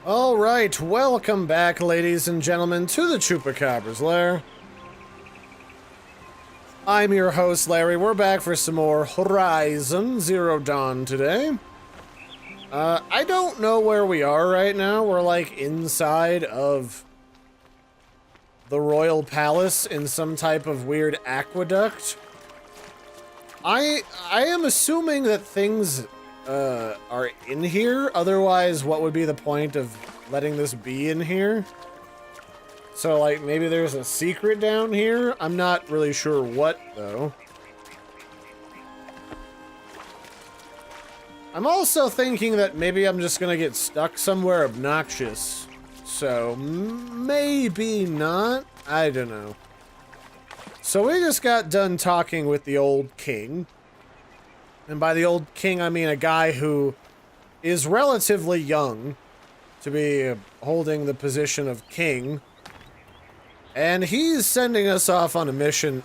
Alright, welcome back, ladies and gentlemen, to the Chupacabra's lair. I'm your host, Larry. We're back for some more Horizon Zero Dawn today. I don't know where we are right now. We're like inside of the Royal Palace in some type of weird aqueduct. I am assuming that things are in here. Otherwise, what would be the point of letting this be in here? So, like, maybe there's a secret down here? I'm not really sure what, though. I'm also thinking that maybe I'm just gonna get stuck somewhere obnoxious. So, maybe not. I don't know. So we just got done talking with the old king. And by the old king, I mean a guy who is relatively young to be holding the position of king. And he's sending us off on a mission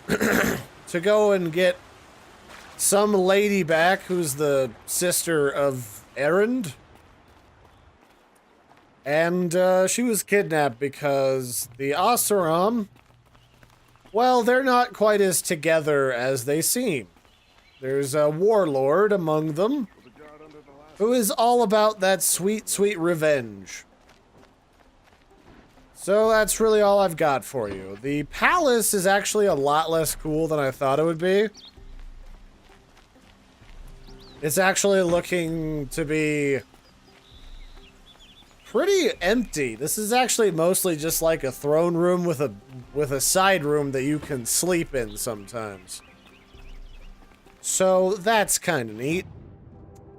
to go and get some lady back who's the sister of Erend. And she was kidnapped because the Oseram, well, they're not quite as together as they seem. There's a warlord among them who is all about that sweet, sweet revenge. So that's really all I've got for you. The palace is actually a lot less cool than I thought it would be. It's actually looking to be pretty empty. This is actually mostly just like a throne room with a side room that you can sleep in sometimes. So that's kind of neat.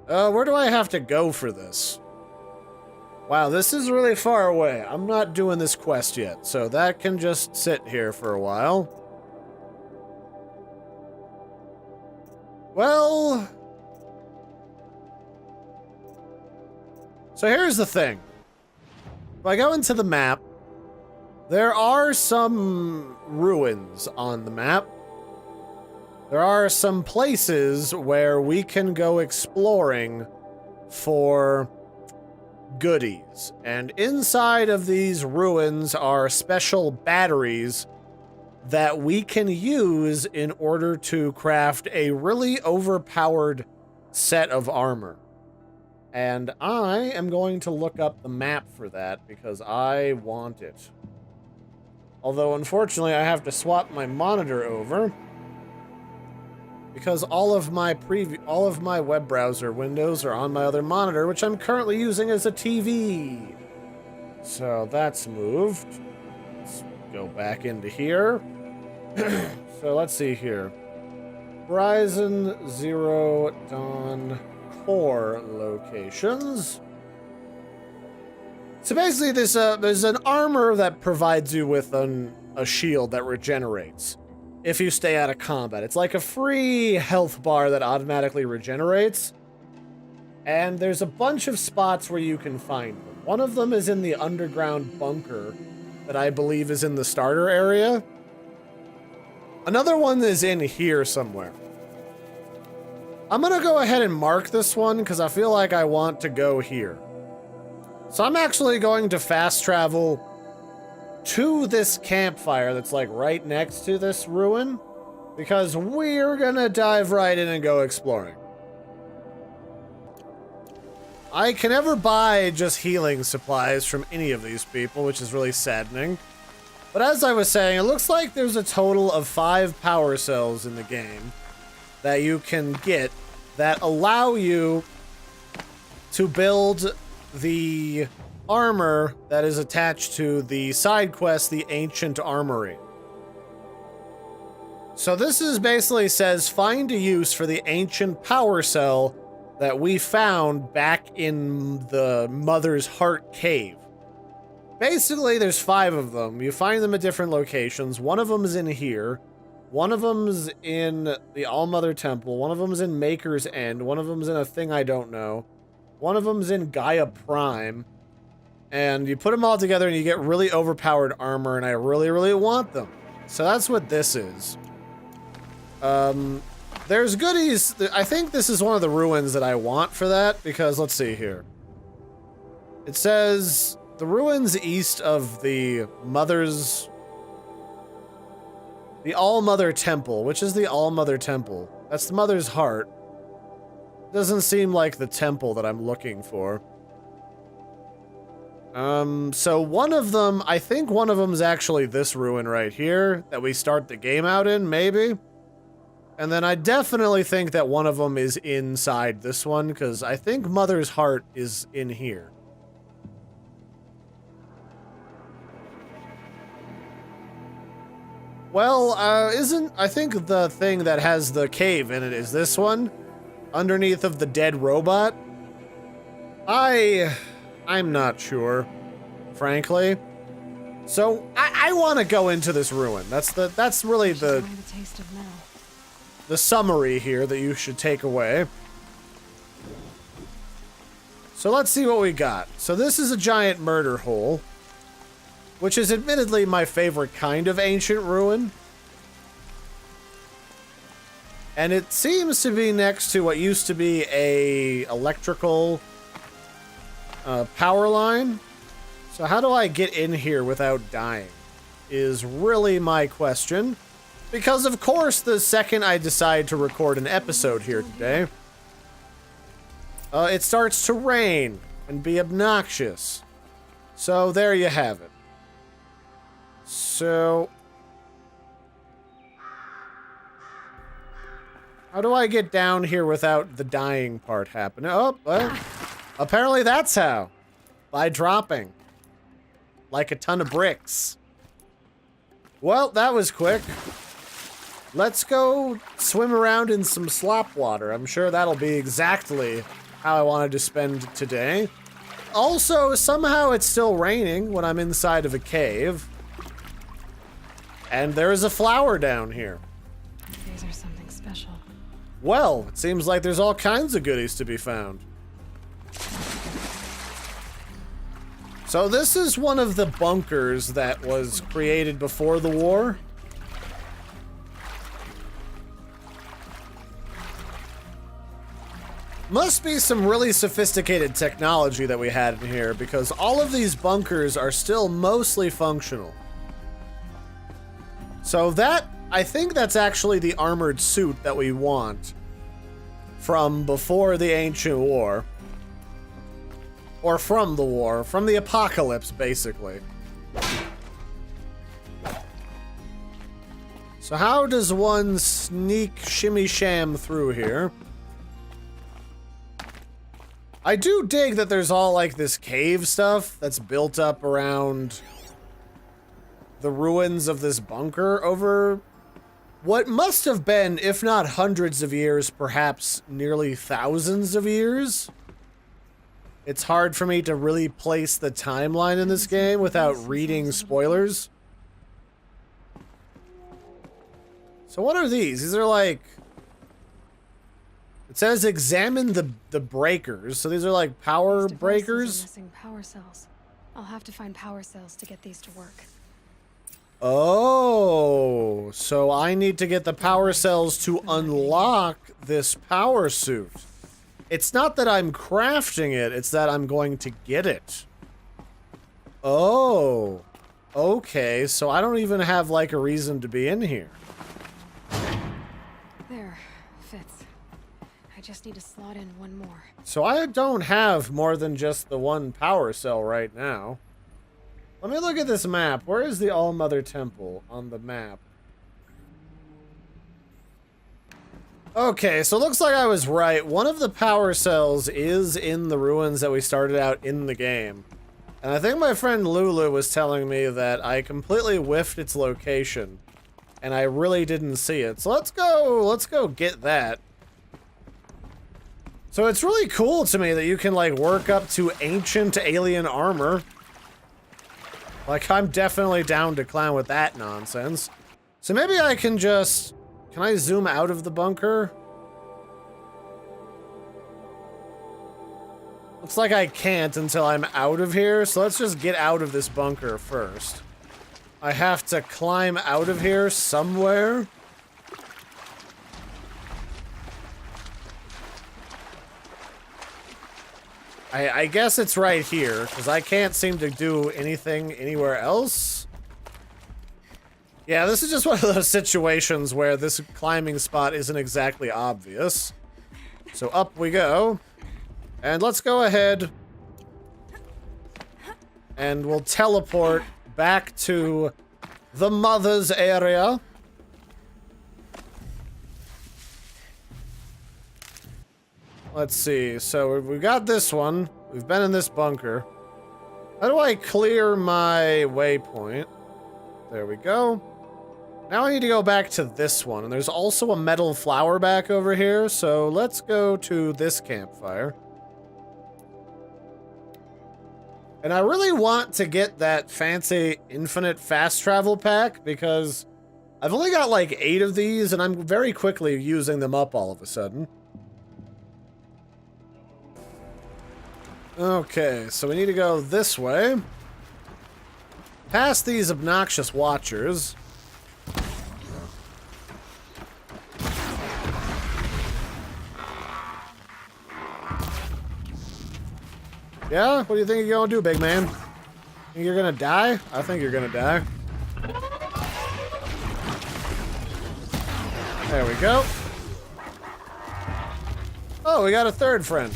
Where do I have to go for this? Wow, this is really far away. I'm not doing this quest yet, so that can just sit here for a while. Well, so here's the thing. If I go into the map, there are some ruins on the map. There are some places where we can go exploring for goodies. And inside of these ruins are special batteries that we can use in order to craft a really overpowered set of armor. And I am going to look up the map for that because I want it. Although, unfortunately, I have to swap my monitor over because all of my web browser windows are on my other monitor, which I'm currently using as a TV. So that's moved. Let's go back into here. So let's see here. Horizon Zero Dawn core locations. So basically, there's an armor that provides you with a shield that regenerates if you stay out of combat. It's like a free health bar that automatically regenerates. And there's a bunch of spots where you can find them. One of them is in the underground bunker that I believe is in the starter area. Another one is in here somewhere. I'm gonna go ahead and mark this one because I feel like I want to go here. So I'm actually going to fast travel to this campfire that's like right next to this ruin because we're gonna dive right in and go exploring. I can never buy just healing supplies from any of these people, which is really saddening. But as I was saying, it looks like there's a total of 5 power cells in the game that you can get that allow you to build the armor that is attached to the side quest, the Ancient Armory. So this is basically says find a use for the ancient power cell that we found back in the Mother's Heart cave. Basically, there's 5 of them. You find them at different locations. One of them is in here. One of them's in the All-Mother Temple. One of them's in Maker's End. One of them's in a thing I don't know. One of them's in Gaia Prime. And you put them all together and you get really overpowered armor, and I really, really want them. So that's what this is. There's goodies. I think this is one of the ruins that I want for that, because let's see here. It says the ruins east of the All-Mother Temple. Which is the All-Mother Temple? That's the Mother's Heart. Doesn't seem like the temple that I'm looking for. So one of them, I think one of them is actually this ruin right here that we start the game out in, maybe. And then I definitely think that one of them is inside this one, because I think Mother's Heart is in here. Well, I think the thing that has the cave in it is this one, underneath of the dead robot. I'm not sure, frankly. So I want to go into this ruin. That's really the summary here that you should take away. So let's see what we got. So this is a giant murder hole, which is admittedly my favorite kind of ancient ruin. And it seems to be next to what used to be a electrical power line. So how do I get in here without dying is really my question. Because of course the second I decide to record an episode here today, it starts to rain and be obnoxious. So there you have it. So how do I get down here without the dying part happening? Oh, well, apparently that's how. By dropping. Like a ton of bricks. Well, that was quick. Let's go swim around in some slop water. I'm sure that'll be exactly how I wanted to spend today. Also, somehow it's still raining when I'm inside of a cave. And there is a flower down here. These are something special. Well, it seems like there's all kinds of goodies to be found. So this is one of the bunkers that was created before the war. Must be some really sophisticated technology that we had in here, because all of these bunkers are still mostly functional. So that, I think that's actually the armored suit that we want from before the Ancient War. Or from the war, from the apocalypse, basically. So how does one sneak shimmy sham through here? I do dig that there's all like this cave stuff that's built up around the ruins of this bunker over what must have been, if not hundreds of years, perhaps nearly thousands of years. It's hard for me to really place the timeline in this game without reading spoilers. So what are these? These are like... It says examine the breakers. So these are like power breakers? Missing power cells. I'll have to find power cells to get these to work. Oh, so I need to get the power cells to unlock this power suit. It's not that I'm crafting it, it's that I'm going to get it. Oh, okay, so I don't even have like a reason to be in here. There, fits. I just need to slot in one more. So I don't have more than just the one power cell right now. Let me look at this map. Where is the All-Mother Temple on the map? Okay, so it looks like I was right. One of the power cells is in the ruins that we started out in the game. And I think my friend Lulu was telling me that I completely whiffed its location. And I really didn't see it. So let's go get that. So it's really cool to me that you can like work up to ancient alien armor. Like, I'm definitely down to clown with that nonsense. So maybe I can just... Can I zoom out of the bunker? Looks like I can't until I'm out of here, so let's just get out of this bunker first. I have to climb out of here somewhere. I guess it's right here, because I can't seem to do anything anywhere else. Yeah, this is just one of those situations where this climbing spot isn't exactly obvious. So up we go. And let's go ahead and we'll teleport back to the mother's area. Let's see. So we've got this one. We've been in this bunker. How do I clear my waypoint? There we go. Now I need to go back to this one. And there's also a metal flower back over here. So let's go to this campfire. And I really want to get that fancy infinite fast travel pack because I've only got like 8 of these and I'm very quickly using them up all of a sudden. Okay, so we need to go this way. Past these obnoxious watchers. Yeah? What do you think you're gonna do, big man? Think you're gonna die? I think you're gonna die. There we go. Oh, we got a third friend.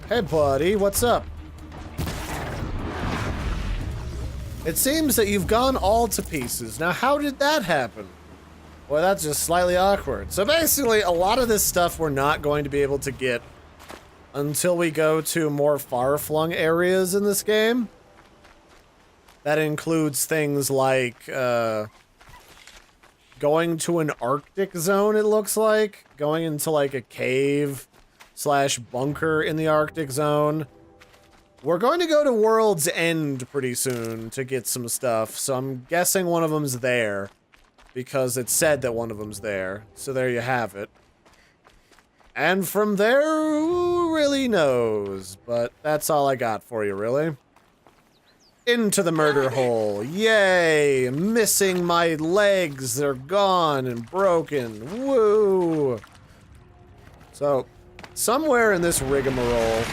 Hey, buddy, what's up? It seems that you've gone all to pieces. Now, how did that happen? Well, that's just slightly awkward. So basically, a lot of this stuff we're not going to be able to get until we go to more far-flung areas in this game. That includes things like, going to an Arctic zone, it looks like. Going into, like, a cave / bunker in the Arctic zone. We're going to go to World's End pretty soon to get some stuff, so I'm guessing one of them's there. Because it said that one of them's there. So there you have it. And from there, who really knows? But that's all I got for you, really. Into the murder hole. Yay! Missing my legs. They're gone and broken. Woo! So, somewhere in this rigmarole,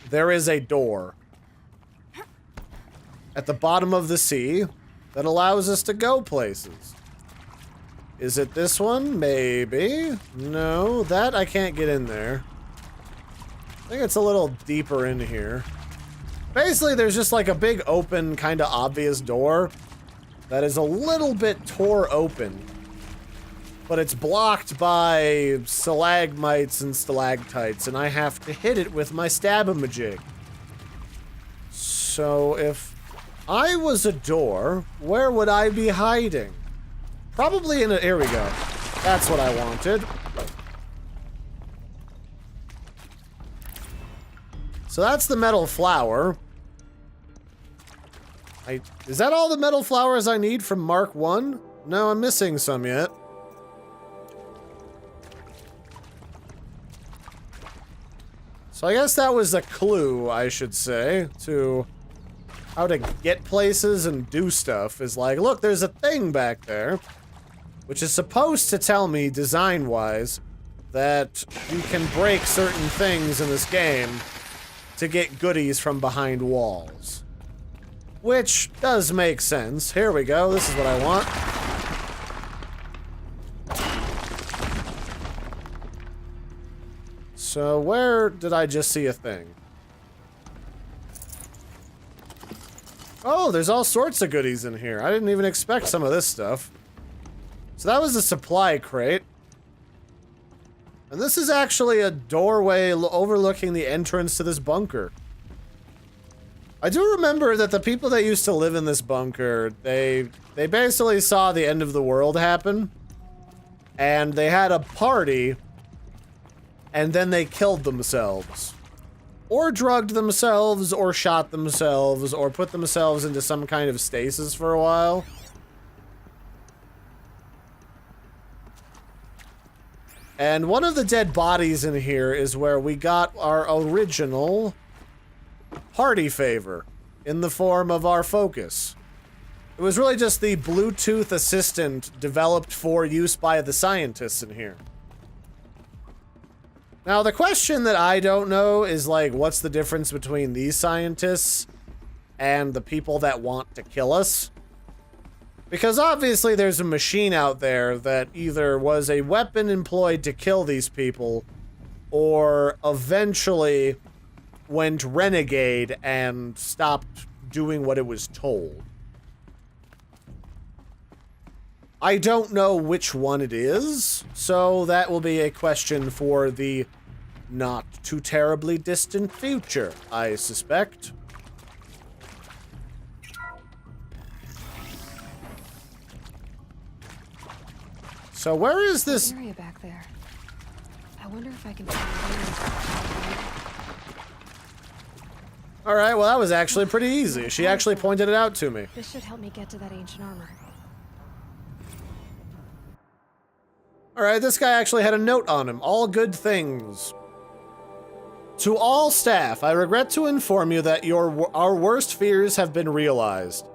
there is a door at the bottom of the sea that allows us to go places. Is it this one? Maybe. No, that I can't get in there. I think it's a little deeper in here. Basically, there's just like a big open, kind of obvious door that is a little bit tore open. But it's blocked by stalagmites and stalactites, and I have to hit it with my stab-a-majig. So if I was a door, where would I be hiding? Probably in a... Here we go. That's what I wanted. So that's the metal flower. Is that all the metal flowers I need from Mark 1? No, I'm missing some yet. So I guess that was a clue, I should say, to how to get places and do stuff. Is like, look, there's a thing back there, which is supposed to tell me, design-wise, that you can break certain things in this game to get goodies from behind walls. Which does make sense. Here we go, this is what I want. So where did I just see a thing? Oh, there's all sorts of goodies in here. I didn't even expect some of this stuff. So that was a supply crate. And this is actually a doorway overlooking the entrance to this bunker. I do remember that the people that used to live in this bunker, they basically saw the end of the world happen. And they had a party. And then they killed themselves. Or drugged themselves, or shot themselves, or put themselves into some kind of stasis for a while. And one of the dead bodies in here is where we got our original party favor in the form of our focus. It was really just the Bluetooth assistant developed for use by the scientists in here. Now, the question that I don't know is, like, what's the difference between these scientists and the people that want to kill us? Because obviously there's a machine out there that either was a weapon employed to kill these people or eventually went renegade and stopped doing what it was told. I don't know which one it is, so that will be a question for the not too terribly distant future, I suspect. So where is this area back there? I wonder if I can find All right, well, that was actually pretty easy. She actually pointed it out to me. This should help me get to that ancient armor. All right, this guy actually had a note on him. All good things. To all staff, I regret to inform you that our worst fears have been realized.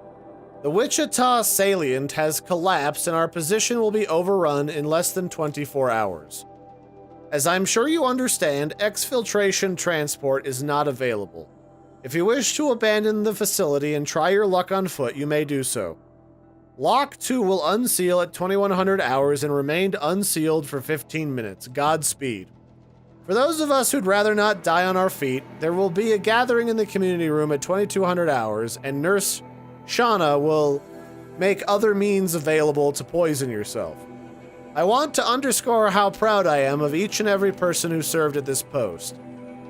The Wichita salient has collapsed and our position will be overrun in less than 24 hours. As I'm sure you understand, exfiltration transport is not available. If you wish to abandon the facility and try your luck on foot, you may do so. Lock 2 will unseal at 2100 hours and remain unsealed for 15 minutes. Godspeed. For those of us who'd rather not die on our feet, there will be a gathering in the community room at 2200 hours, and Nurse Shauna will make other means available to poison yourself. I want to underscore how proud I am of each and every person who served at this post.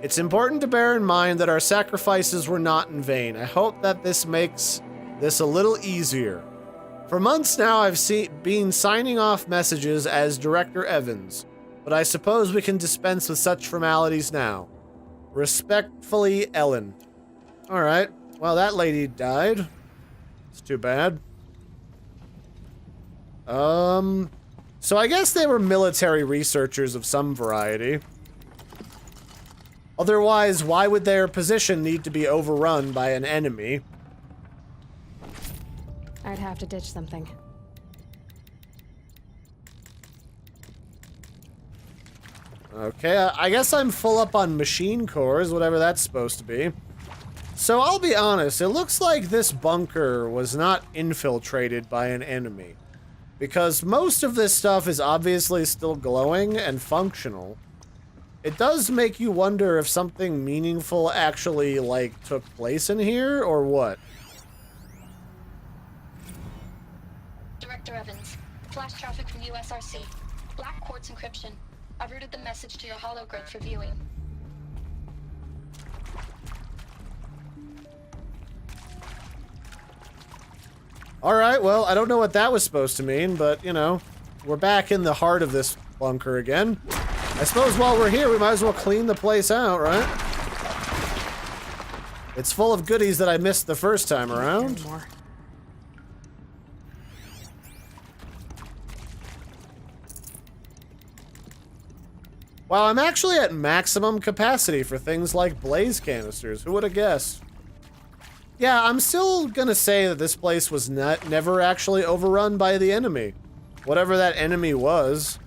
It's important to bear in mind that our sacrifices were not in vain. I hope that this makes this a little easier. For months now, I've been signing off messages as Director Evans, but I suppose we can dispense with such formalities now. Respectfully, Ellen. Alright, well, that lady died. It's too bad. So I guess they were military researchers of some variety. Otherwise, why would their position need to be overrun by an enemy? I'd have to ditch something. Okay, I guess I'm full up on machine cores, whatever that's supposed to be. So I'll be honest, it looks like this bunker was not infiltrated by an enemy. Because most of this stuff is obviously still glowing and functional. It does make you wonder if something meaningful actually, like, took place in here, or what? Director Evans, flash traffic from USRC. Black quartz encryption. I've routed the message to your hologrid for viewing. Alright, well, I don't know what that was supposed to mean, but, you know, we're back in the heart of this bunker again. I suppose while we're here, we might as well clean the place out, right? It's full of goodies that I missed the first time around. Wow, I'm actually at maximum capacity for things like blaze canisters. Who would have guessed? Yeah, I'm still gonna say that this place was never actually overrun by the enemy. Whatever that enemy was.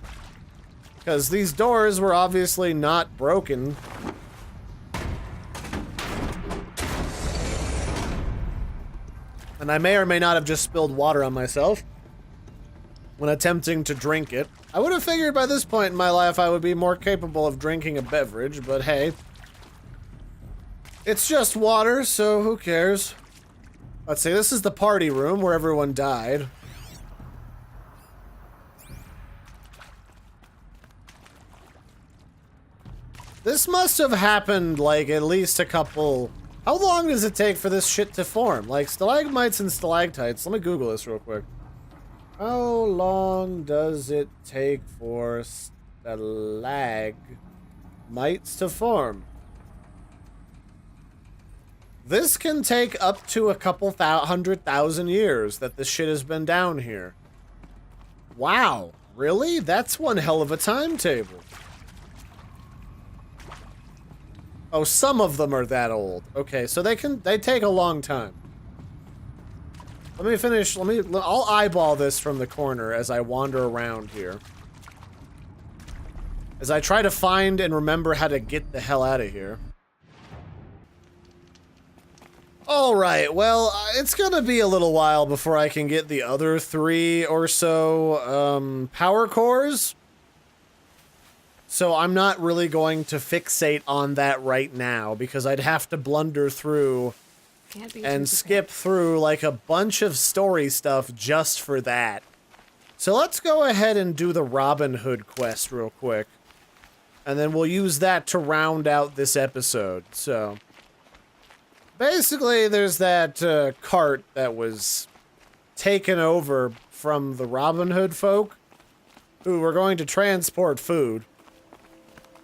Because these doors were obviously not broken. And I may or may not have just spilled water on myself when attempting to drink it. I would have figured by this point in my life I would be more capable of drinking a beverage, but hey. It's just water, so who cares? Let's see, this is the party room where everyone died. This must have happened, like, at least a couple... How long does it take for this shit to form? Like, stalagmites and stalactites. Let me Google this real quick. How long does it take for stalagmites to form? This can take up to a couple 100,000 years that this shit has been down here. Wow, really? That's one hell of a timetable. Oh, some of them are that old. Okay, so they take a long time. Let me finish, I'll eyeball this from the corner as I wander around here. as I try to find and remember how to get the hell out of here. Alright, well, it's gonna be a little while before I can get the other 3 or so, power cores. So I'm not really going to fixate on that right now, because I'd have to blunder through and skip through, like, a bunch of story stuff just for that. So let's go ahead and do the Robin Hood quest real quick. And then we'll use that to round out this episode, so... Basically, there's that cart that was taken over from the Robin Hood folk, who were going to transport food.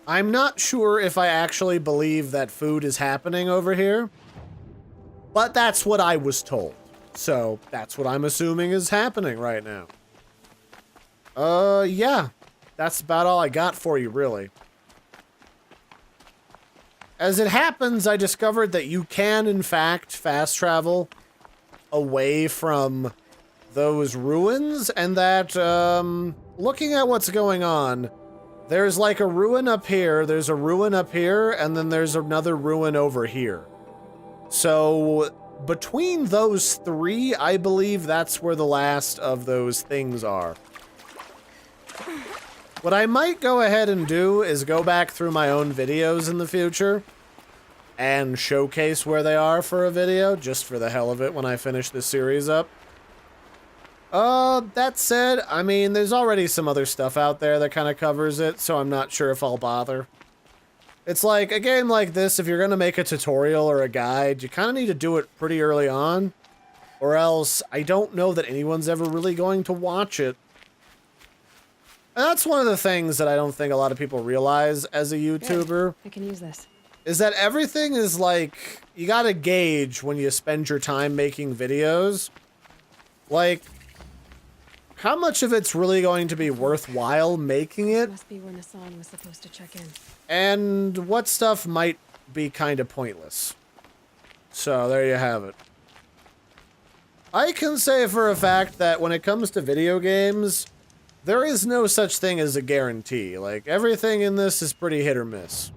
I'm not sure if I actually believe that food is happening over here, but that's what I was told. So, that's what I'm assuming is happening right now. Yeah. That's about all I got for you, really. As it happens, I discovered that you can, in fact, fast travel away from those ruins, and that, looking at what's going on, there's like a ruin up here, there's a ruin up here, and then there's another ruin over here. So, between those 3, I believe that's where the last of those things are. What I might go ahead and do is go back through my own videos in the future and showcase where they are for a video, just for the hell of it when I finish this series up. That said, I mean, there's already some other stuff out there that kind of covers it, so I'm not sure if I'll bother. It's like, a game like this, if you're gonna make a tutorial or a guide, you kind of need to do it pretty early on, or else I don't know that anyone's ever really going to watch it. And that's one of the things that I don't think a lot of people realize as a YouTuber. Good. I can use this. Is that everything is like, you gotta gauge when you spend your time making videos. Like, how much of it's really going to be worthwhile making it? Must be where Nassan was supposed to check in. And what stuff might be kind of pointless. So, there you have it. I can say for a fact that when it comes to video games, there is no such thing as a guarantee. Like, everything in this is pretty hit or miss.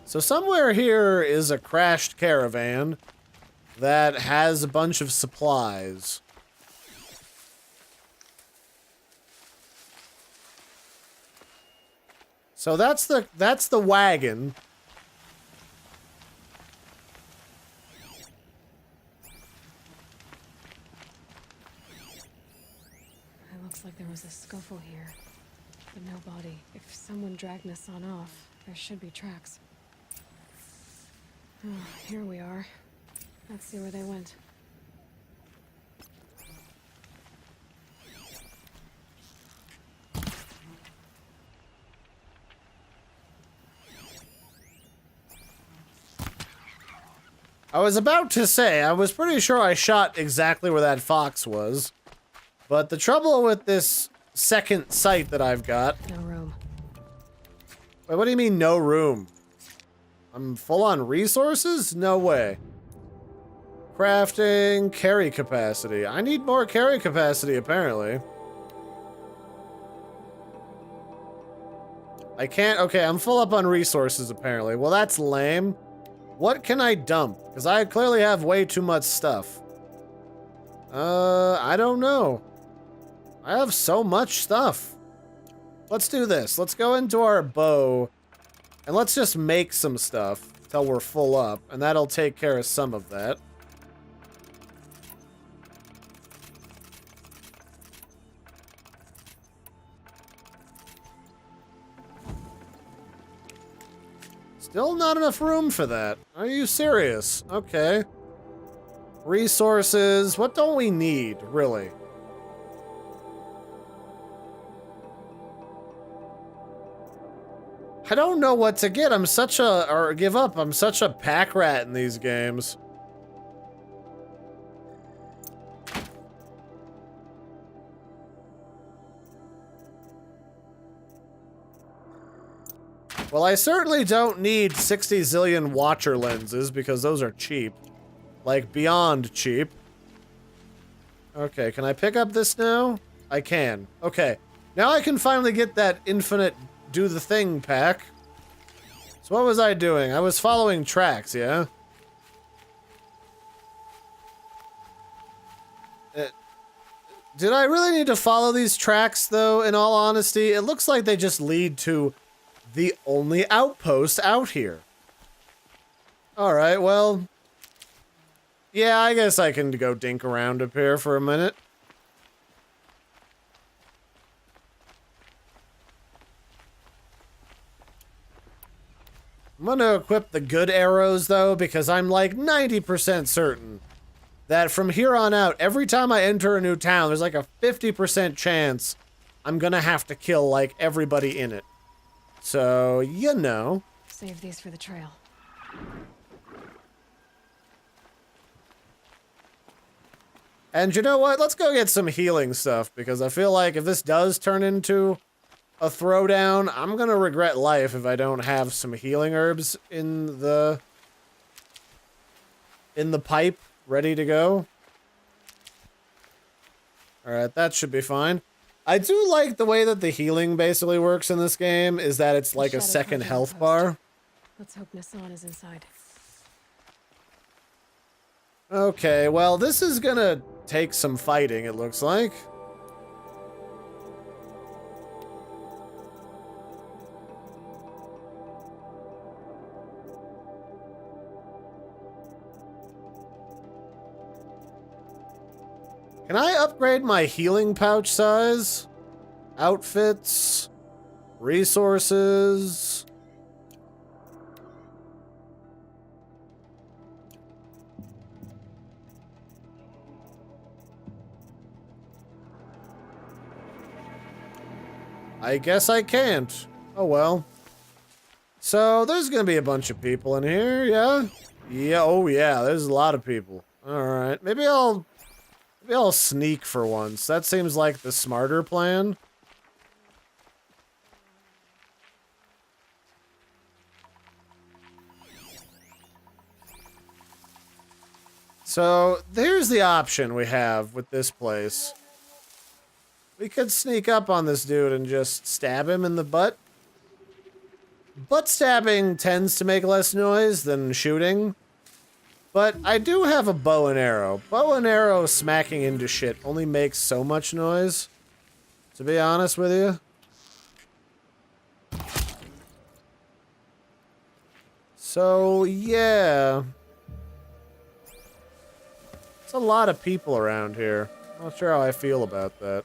So somewhere here is a crashed caravan that has a bunch of supplies. So that's the wagon. Like there was a scuffle here, but no body. If someone dragged Nassan off, there should be tracks. Oh, here we are. Let's see where they went. I was about to say, I was pretty sure I shot exactly where that fox was. But the trouble with this second sight that I've got... No room. Wait, what do you mean, no room? I'm full on resources? No way. Crafting, carry capacity. I need more carry capacity, apparently. I can't... Okay, I'm full up on resources, apparently. Well, that's lame. What can I dump? Because I clearly have way too much stuff. I don't know. I have so much stuff. Let's do this. Let's go into our bow, and let's just make some stuff till we're full up, and that'll take care of some of that. Still not enough room for that. Are you serious? Okay. Resources. What don't we need, really? I don't know what to get. I'm such a... Or give up. I'm such a pack rat in these games. Well, I certainly don't need 60 zillion watcher lenses because those are cheap. Like, beyond cheap. Okay, can I pick up this now? I can. Okay. Now I can finally get that infinite do the thing pack. So what was I doing? I was following tracks, yeah? Did I really need to follow these tracks, though, in all honesty? It looks like they just lead to the only outpost out here. Alright, well... yeah, I guess I can go dink around up here for a minute. I'm gonna equip the good arrows, though, because I'm like 90% certain that from here on out, every time I enter a new town, there's like a 50% chance I'm gonna have to kill, like, everybody in it. So, you know. Save these for the trail. And you know what? Let's go get some healing stuff, because I feel like if this does turn into a throwdown, I'm gonna regret life if I don't have some healing herbs in the pipe ready to go. Alright, that should be fine. I do like the way that the healing basically works in this game, is that it's like a second health bar. Let's hope Nassan is inside. Okay, well, this is gonna take some fighting, it looks like. Can I upgrade my healing pouch size? Outfits? Resources? I guess I can't. Oh well. So, there's gonna be a bunch of people in here, yeah? Yeah, oh yeah, there's a lot of people. Alright, maybe I'll sneak for once. That seems like the smarter plan. So, there's the option we have with this place. We could sneak up on this dude and just stab him in the butt. Butt stabbing tends to make less noise than shooting. But I do have a bow and arrow. Bow and arrow smacking into shit only makes so much noise, to be honest with you. So, yeah. It's a lot of people around here. Not sure how I feel about that.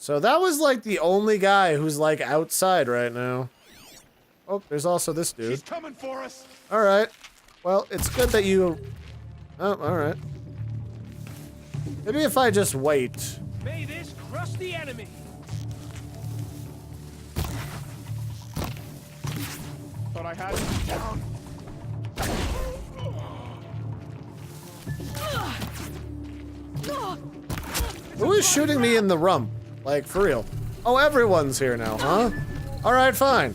So that was like the only guy who's like outside right now. Oh, there's also this dude. She's coming for us. All right. Well, it's good that you... oh, all right. Maybe if I just wait. May this crush the enemy. Thought I had him down. Who is shooting me in the rump? Like, for real. Oh, everyone's here now, huh? All right, fine.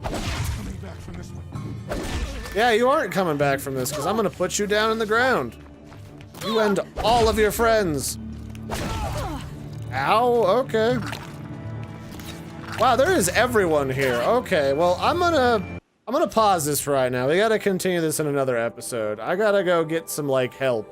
Coming back from this one. Yeah, you aren't coming back from this, because I'm going to put you down in the ground. You and all of your friends. Ow, okay. Wow, there is everyone here. Okay, well, I'm gonna pause this for right now. We gotta continue this in another episode. I gotta go get some, like, help.